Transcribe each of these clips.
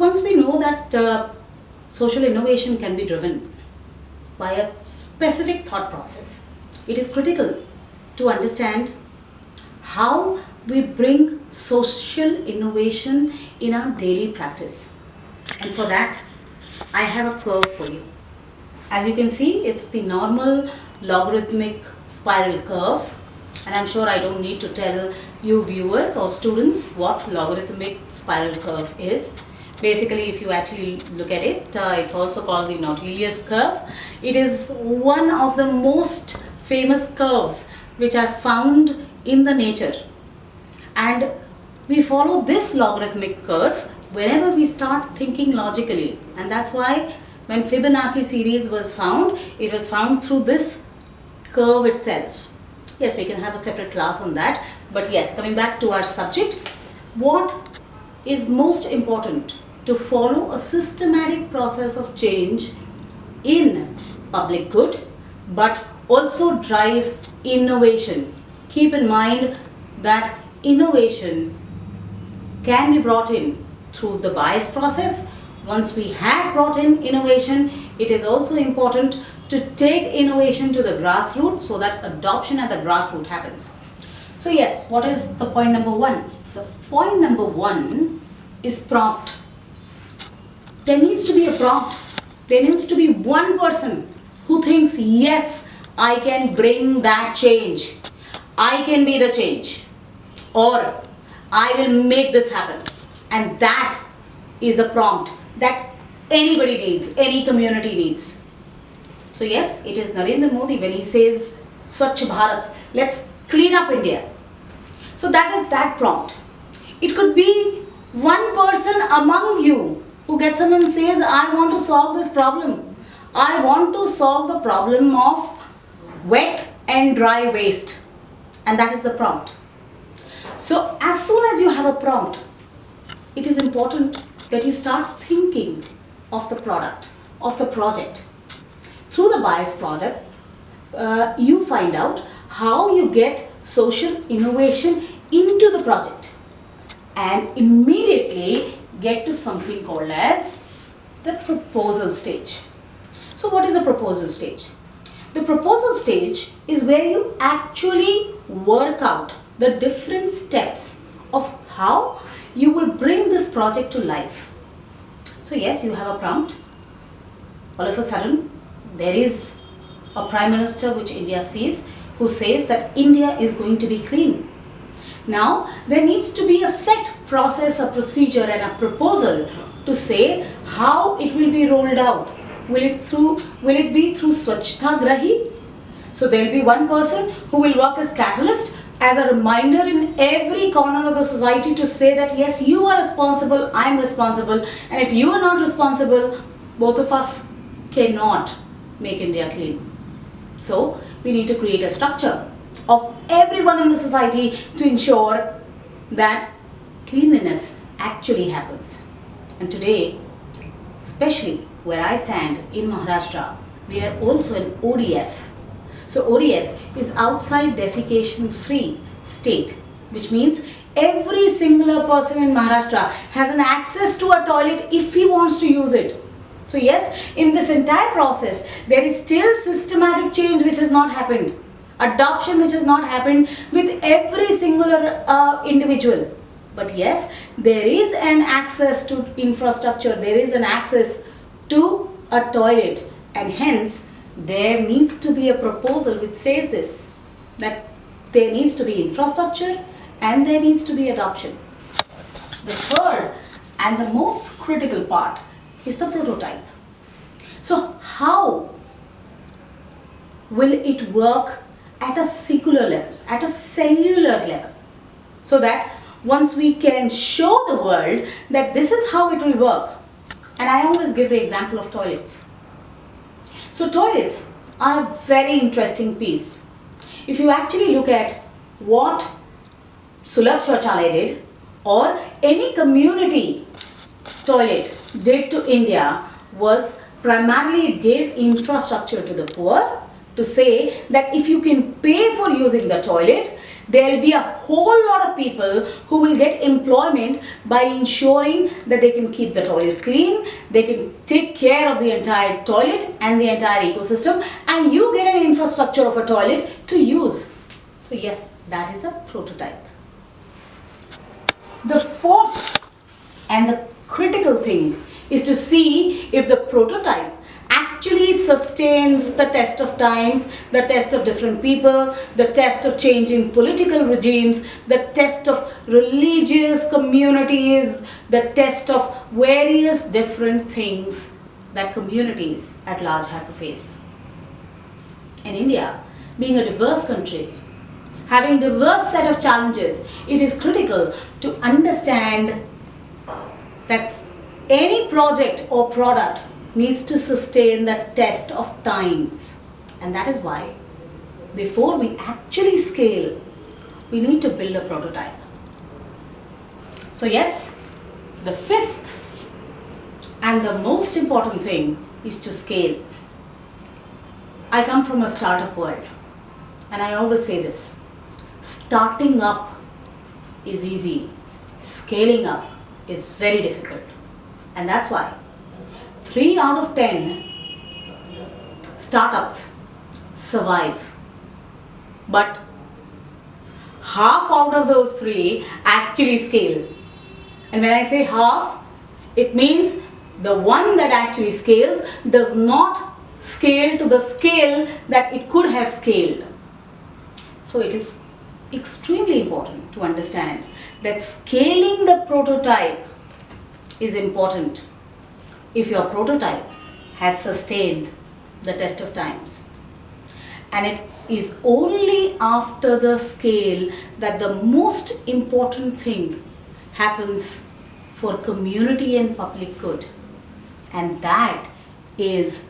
once we know that social innovation can be driven by a specific thought process, it is critical to understand how we bring social innovation in our daily practice. And for that, I have a curve for you. As you can see, it's the normal logarithmic spiral curve, and I'm sure I don't need to tell you viewers or students what logarithmic spiral curve is. Basically, if you actually look at it, it's also called the Nautilius curve. It is one of the most famous curves which are found in the nature, and we follow this logarithmic curve whenever we start thinking logically, and that's why when Fibonacci series was found, it was found through this curve itself. Yes, we can have a separate class on that, but yes, coming back to our subject, what is most important to follow a systematic process of change in public good, but also drive innovation. Keep in mind that innovation can be brought in through the bias process. Once we have brought in innovation, it is also important to take innovation to the grassroots so that adoption at the grassroots happens. So yes, what is the point number one? The point number one is prompt. There needs to be a prompt. There needs to be one person who thinks, yes, I can bring that change. I can be the change. Or I will make this happen. And that is the prompt that anybody needs, any community needs. So yes, it is Narendra Modi when he says Swachh Bharat, let's clean up India. So that is that prompt. It could be one person among you who gets up and says, I want to solve this problem. I want to solve the problem of wet and dry waste. And that is the prompt. So as soon as you have a prompt, it is important that you start thinking of the product, of the project. Through the bias product, you find out how you get social innovation into the project and immediately get to something called as the proposal stage. So what is the proposal stage? The proposal stage is where you actually work out the different steps of how you will bring this project to life. So yes, you have a prompt. All of a sudden, there is a Prime Minister which India sees who says that India is going to be clean. Now, there needs to be a set process, a procedure and a proposal to say how it will be rolled out. Will it be through Swachhta Grahi? So there will be one person who will work as catalyst, as a reminder in every corner of the society to say that yes, you are responsible, I am responsible, and if you are not responsible, both of us cannot make India clean. So we need to create a structure of everyone in the society to ensure that cleanliness actually happens. And today, especially where I stand in Maharashtra, we are also an ODF. So ODF is outside defecation free state, which means every singular person in Maharashtra has an access to a toilet if he wants to use it. So yes, in this entire process, there is still systematic change which has not happened. Adoption which has not happened with every singular individual. But yes, there is an access to infrastructure, there is an access to a toilet, and hence there needs to be a proposal which says this, that there needs to be infrastructure and there needs to be adoption. The third and the most critical part is the prototype. So how will it work at a singular level, at a cellular level, so that once we can show the world that this is how it will work? And I always give the example of toilets. So toilets are a very interesting piece. If you actually look at what Sulabh Shauchalaya did or any community toilet did to India, was primarily it gave infrastructure to the poor to say that if you can pay for using the toilet, there'll be a whole lot of people who will get employment by ensuring that they can keep the toilet clean, they can take care of the entire toilet and the entire ecosystem, and you get an infrastructure of a toilet to use. So yes, that is a prototype. The fourth and the critical thing is to see if the prototype actually sustains the test of times, the test of different people, the test of changing political regimes, the test of religious communities, the test of various different things that communities at large have to face. In India, being a diverse country, having a diverse set of challenges, it is critical to understand that any project or product needs to sustain the test of times. And that is why before we actually scale, we need to build a prototype. So yes, the fifth and the most important thing is to scale. I come from a startup world, and I always say this: starting up is easy, scaling up is very difficult. And that's why 3 out of 10 startups survive, but half out of those 3 actually scale. And when I say half, it means the one that actually scales does not scale to the scale that it could have scaled. So it is extremely important to understand that scaling the prototype is important if your prototype has sustained the test of times. And it is only after the scale that the most important thing happens for community and public good. And that is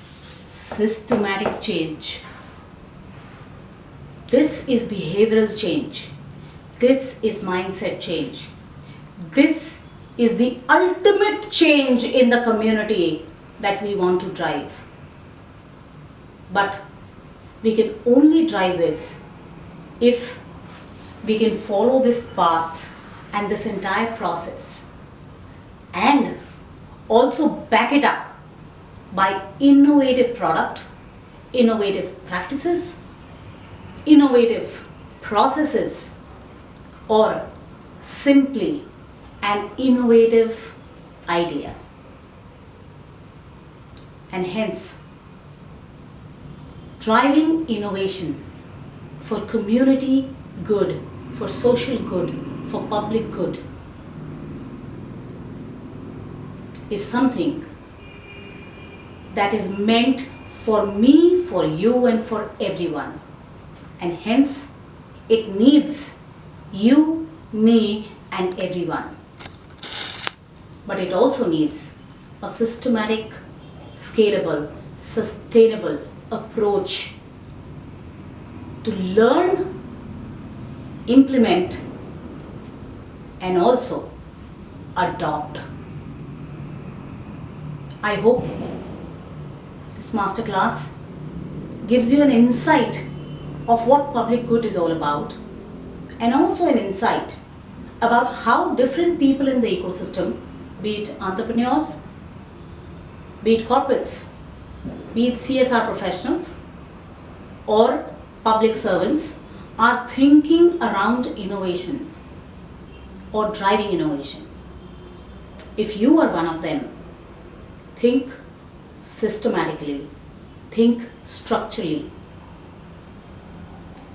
systematic change. This is behavioral change. This is mindset change. This is the ultimate change in the community that we want to drive. But we can only drive this if we can follow this path and this entire process, and also back it up by innovative product, innovative practices, innovative processes, or simply an innovative idea. And hence, driving innovation for community good, for social good, for public good is something that is meant for me, for you, and for everyone. And hence, it needs you, me, and everyone. But it also needs a systematic, scalable, sustainable approach to learn, implement, and also adopt. I hope this masterclass gives you an insight of what public good is all about, and also an insight about how different people in the ecosystem, be it entrepreneurs, be it corporates, be it CSR professionals, or public servants, are thinking around innovation or driving innovation. If you are one of them, think systematically, think structurally.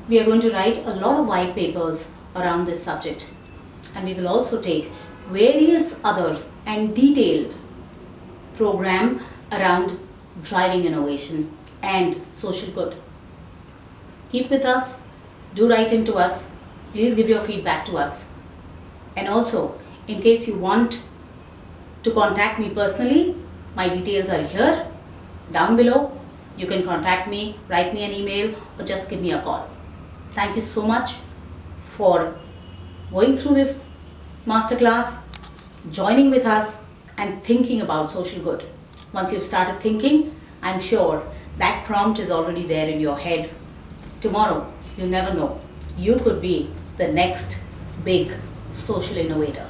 We are going to write a lot of white papers around this subject, and we will also take various other and detailed program around driving innovation and social good. Keep with us, do write into us, please give your feedback to us. And also, in case you want to contact me personally, my details are here, down below. You can contact me, write me an email, or just give me a call. Thank you so much for going through this masterclass, joining with us, and thinking about social good. Once you've started thinking, I'm sure that prompt is already there in your head. Tomorrow, you never know. you could be the next big social innovator.